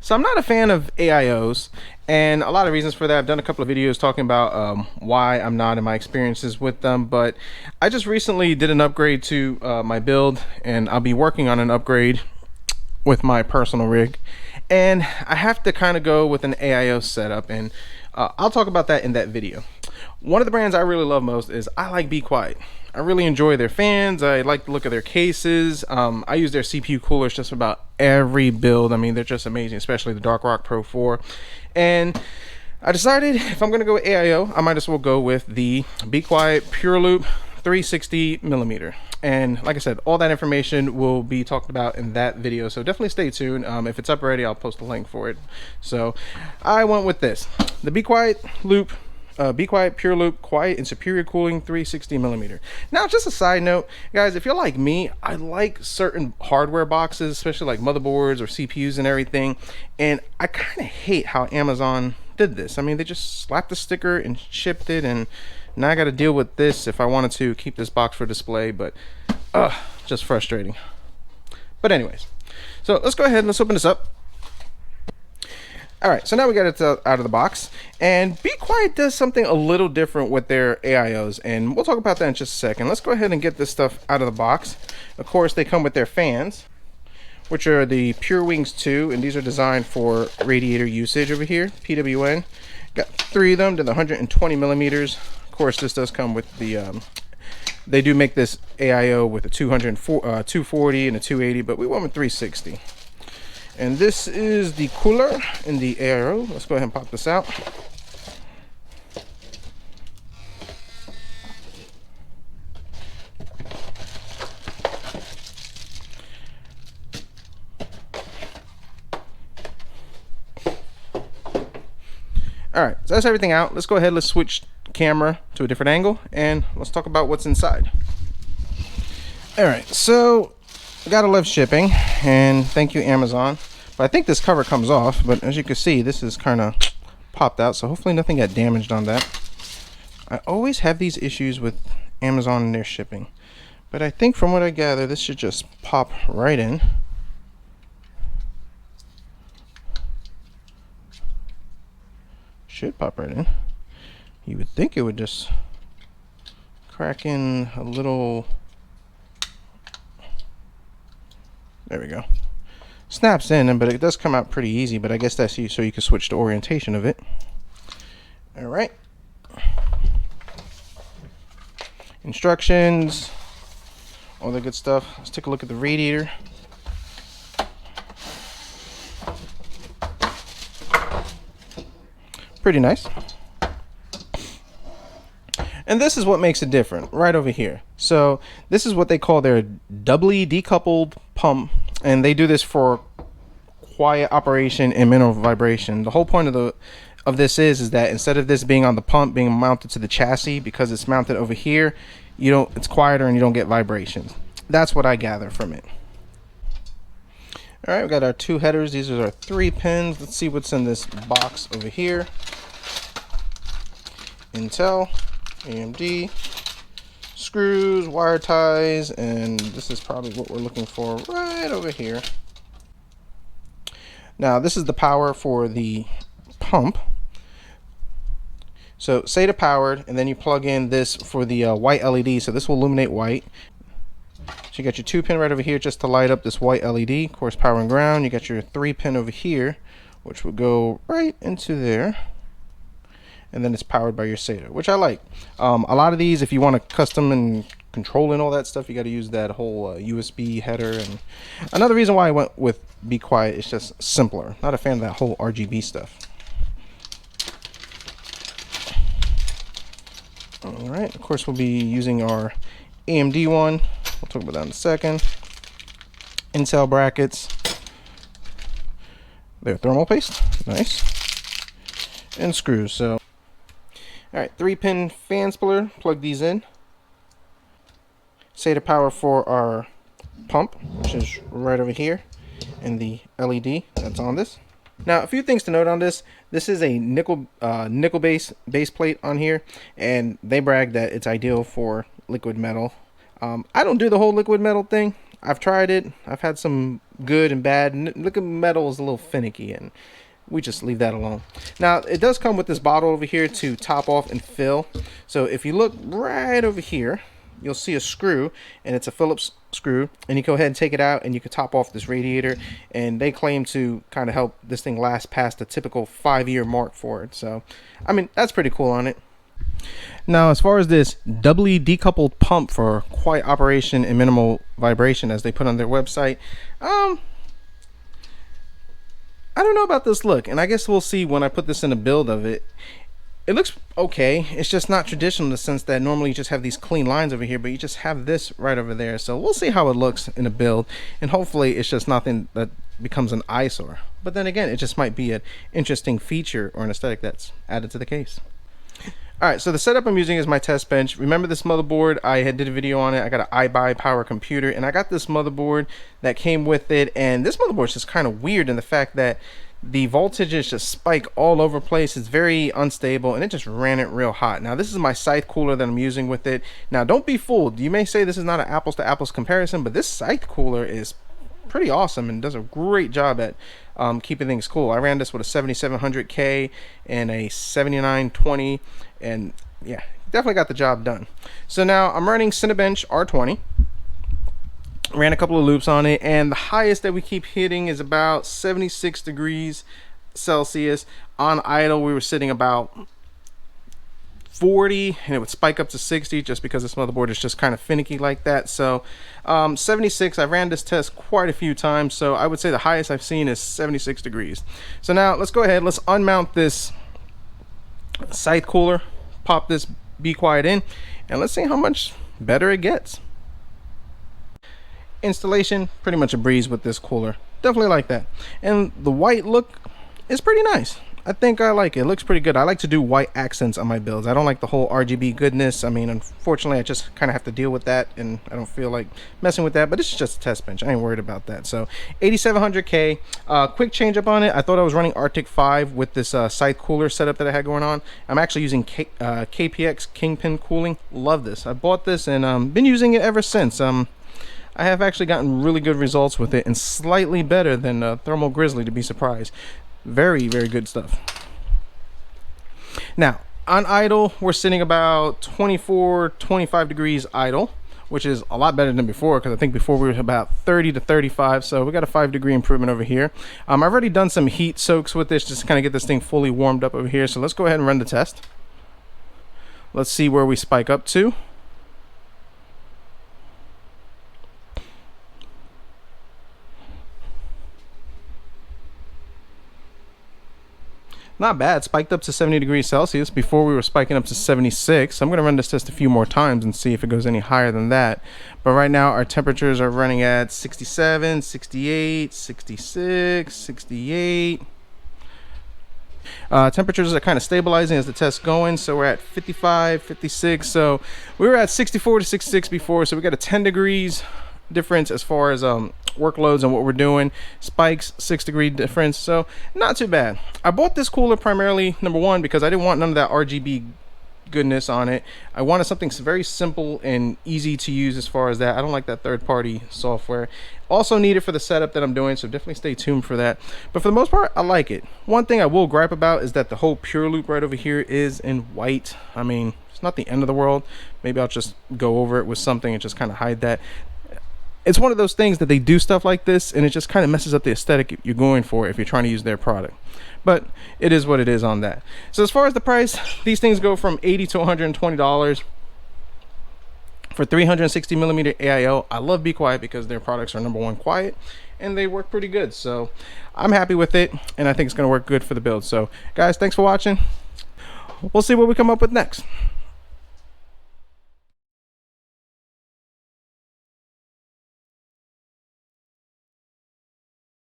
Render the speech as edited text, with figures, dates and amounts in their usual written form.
So I'm not a fan of AIOs, and a lot of reasons for that. I've done a couple of videos talking about why I'm not in my experiences with them, but I just recently did an upgrade to my build, and I'll be working on an upgrade with my personal rig, and I have to kind of go with an AIO setup, and I'll talk about that in that video. One of the brands I really love most is I like Be Quiet. I really enjoy their fans. I like the look of their cases. I use their CPU coolers just about every build. I mean, they're just amazing, especially the Dark Rock Pro 4. And I decided if I'm going to go with AIO, I might as well go with the Be Quiet Pure Loop 360 millimeter. And like I said, all that information will be talked about in that video, so definitely stay tuned. If it's up already, I'll post a link for it. So I went with this, the Be Quiet Loop Be Quiet Pure Loop Quiet and Superior Cooling 360 millimeter. Now, just a side note, guys, if you're like me, I like certain hardware boxes, especially like motherboards or CPUs and everything, and I kind of hate how Amazon did this. I mean, they just slapped the sticker and shipped it, and now I got to deal with this if I wanted to keep this box for display, but just frustrating. But anyways, so let's go ahead and let's open this up. All right, so now we got it out of the box, and Be Quiet does something a little different with their AIOs, and we'll talk about that in just a second. Let's go ahead and get this stuff out of the box. Of course, they come with their fans, which are the Pure Wings 2, and these are designed for radiator usage over here, PWN. Got 3 of them to the 120 millimeters. Of course, this does come with the, they do make this AIO with a 240 and a 280, but we went with 360. And this is the cooler in the AIO. Let's go ahead and pop this out. Alright, so that's everything out. Let's go ahead, let's switch camera to a different angle, and let's talk about what's inside. Alright, so I gotta love shipping, and thank you, Amazon. But I think this cover comes off, but as you can see, this is kind of popped out, so hopefully nothing got damaged on that. I always have these issues with Amazon and their shipping, but I think from what I gather, this should just pop right in. Should pop right in. You would think it would just crack in a little. There we go. Snaps in, but it does come out pretty easy, but I guess that's so you can switch the orientation of it. All right. Instructions, all the good stuff. Let's take a look at the radiator. Pretty nice. And this is what makes it different right over here. So this is what they call their doubly decoupled pump, and they do this for quiet operation and minimal vibration. The whole point of this is that instead of this being on the pump being mounted to the chassis, because it's mounted over here, it's quieter and you don't get vibrations. That's what I gather from it. All right, we got our 2 headers. These are our 3 pins. Let's see what's in this box over here. Intel, AMD, screws, wire ties, and this is probably what we're looking for right over here. Now, this is the power for the pump. So SATA powered, and then you plug in this for the white LED, so this will illuminate white. So you got your 2 pin right over here just to light up this white LED. Of course, power and ground. You got your 3 pin over here, which will go right into there. And then it's powered by your SATA, which I like. A lot of these, if you want to custom and control and all that stuff, you got to use that whole USB header. And another reason why I went with Be Quiet is just simpler. Not a fan of that whole RGB stuff. All right, of course we'll be using our AMD one. We'll talk about that in a second. Intel brackets. They're thermal paste, nice. And screws. So, all right, 3-pin fan splitter. Plug these in. SATA power for our pump, which is right over here, and the LED that's on this. Now, a few things to note on this. This is a nickel base plate on here, and they brag that it's ideal for liquid metal. I don't do the whole liquid metal thing. I've tried it. I've had some good and bad. Look at metal is a little finicky, and we just leave that alone. Now, it does come with this bottle over here to top off and fill. So if you look right over here, you'll see a screw, and it's a Phillips screw, and you go ahead and take it out and you can top off this radiator, and they claim to kind of help this thing last past the typical 5-year mark for it. So I mean, that's pretty cool on it. Now, as far as this doubly decoupled pump for quiet operation and minimal vibration, as they put on their website, I don't know about this look, and I guess we'll see when I put this in a build of it. It looks okay. It's just not traditional in the sense that normally you just have these clean lines over here, but you just have this right over there. So we'll see how it looks in a build, and hopefully it's just nothing that becomes an eyesore. But then again, it just might be an interesting feature or an aesthetic that's added to the case. Alright, so the setup I'm using is my test bench. Remember this motherboard? I did a video on it. I got an iBuy power computer, and I got this motherboard that came with it, and this motherboard is just kind of weird in the fact that the voltages just spike all over the place. It's very unstable, and it just ran it real hot. Now, this is my scythe cooler that I'm using with it. Now, don't be fooled. You may say this is not an apples to apples comparison, but this scythe cooler is pretty awesome and does a great job at keeping things cool. I ran this with a 7700K and a 7920, and yeah, definitely got the job done. So now I'm running Cinebench R20. Ran a couple of loops on it, and the highest that we keep hitting is about 76 degrees Celsius. On idle, we were sitting about 40, and it would spike up to 60 just because this motherboard is just kind of finicky like that. So 76, I ran this test quite a few times, so I would say the highest I've seen is 76 degrees. So now let's go ahead, let's unmount this scythe cooler, pop this Be Quiet in, and let's see how much better it gets. Installation, pretty much a breeze with this cooler. Definitely like that. And the white look is pretty nice. I think I like it. It looks pretty good. I like to do white accents on my builds. I don't like the whole RGB goodness. I mean, unfortunately, I just kind of have to deal with that, and I don't feel like messing with that, but it's just a test bench. I ain't worried about that. So 8700K, quick change up on it. I thought I was running Arctic 5 with this scythe cooler setup that I had going on. I'm actually using KPX Kingpin cooling. Love this. I bought this and been using it ever since. I have actually gotten really good results with it, and slightly better than Thermal Grizzly, to be surprised. Very, very good stuff. Now, on idle, we're sitting about 24, 25 degrees idle, which is a lot better than before, because I think before we were about 30 to 35, so we got a 5-degree improvement over here. I've already done some heat soaks with this just to kind of get this thing fully warmed up over here, so let's go ahead and run the test. Let's see where we spike up to. Not bad. Spiked up to 70 degrees Celsius. Before we were spiking up to 76. I'm going to run this test a few more times and see if it goes any higher than that. But right now our temperatures are running at 67, 68, 66, 68. Temperatures are kind of stabilizing as the test's going, so we're at 55, 56. So we were at 64 to 66 before, so we got a 10 degrees difference as far as workloads and what we're doing. Spikes, 6-degree difference, so not too bad. I bought this cooler primarily, number one, because I didn't want none of that RGB goodness on it. I wanted something very simple and easy to use as far as that. I don't like that third-party software. Also need it for the setup that I'm doing, so definitely stay tuned for that. But for the most part, I like it. One thing I will gripe about is that the whole pure loop right over here is in white. I mean, it's not the end of the world. Maybe I'll just go over it with something and just kind of hide that. It's one of those things that they do stuff like this, and it just kind of messes up the aesthetic you're going for if you're trying to use their product. But it is what it is on that. So as far as the price, these things go from $80 to $120 for 360 millimeter AIO. I love Be Quiet because their products are number one quiet, and they work pretty good. So I'm happy with it, and I think it's going to work good for the build. So guys, thanks for watching. We'll see what we come up with next.